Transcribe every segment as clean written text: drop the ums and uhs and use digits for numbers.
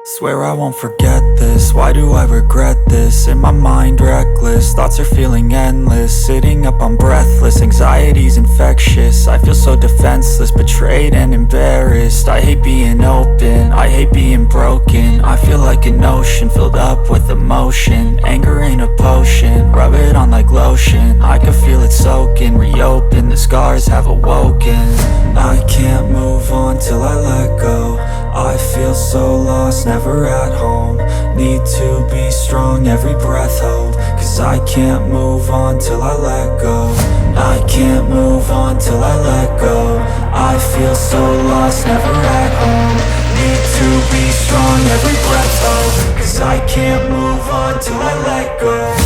Swear I won't forget this, why do I regret this? In my mind reckless, thoughts are feeling endless. Sitting up, I'm breathless, anxiety's infectious. I feel so defenseless, betrayed and embarrassed. I hate being open, I hate being broken. I feel like an ocean filled up with emotion. Anger ain't a potion, rub it on like lotion. I can feel it soaking, reopen, the scars have awoken. I can't move on till I let go. I feel so lost, never at home. Need to be strong, every breath hold. Cause I can't move on till I let go. I can't move on till I let go. I feel so lost, never at home. Need to be strong, every breath hold. Cause I can't move on till I let go.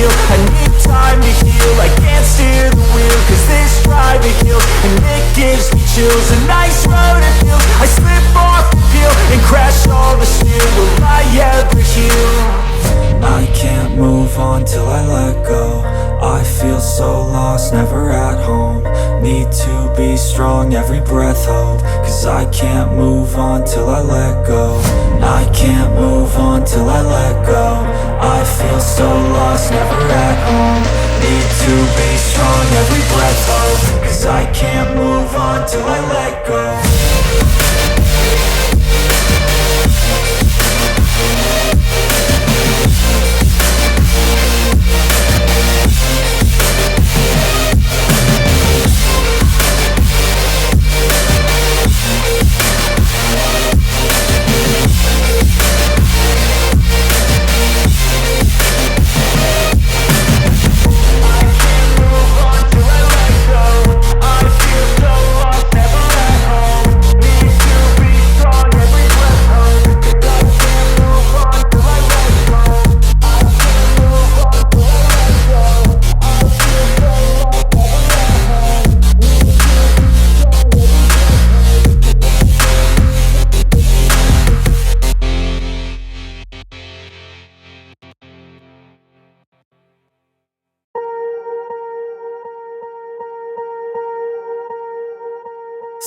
I need time to heal, I can't steer the wheel. Cause this drive it kills, and it gives me chills. A nice road it feels, I slip off the peel and crash all the steel. Will I ever heal? I can't move on till I let go. I feel so lost, never at home. Need to be strong, every breath hold. Cause I can't move on till I let go. I can't move on till I let go. I feel so lost, never at home. Need to be strong, every breath hold. Cause I can't move on till I let go.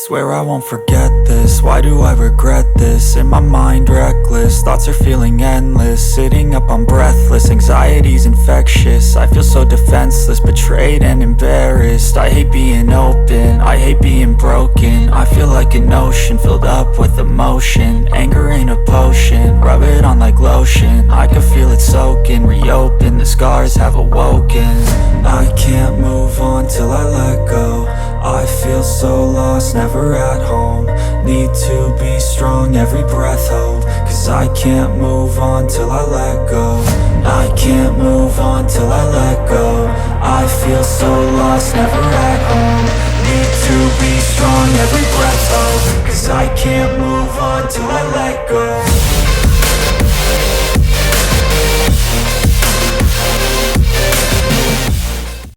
Swear I won't forget this, why do I regret this? In my mind reckless, thoughts are feeling endless. Sitting up, I'm breathless, anxiety's infectious. I feel so defenseless, betrayed and embarrassed. I hate being open, I hate being broken. I feel like an ocean filled up with emotion. Anger ain't a potion, rub it on like lotion. I can feel it soaking, reopen, the scars have awoken. I can't move on till I let go. I feel so lost, never at home. Need to be strong, every breath hold. Cause I can't move on till I let go. I can't move on till I let go. I feel so lost, never at home. Need to be strong, every breath hold. Cause I can't move on till I let go.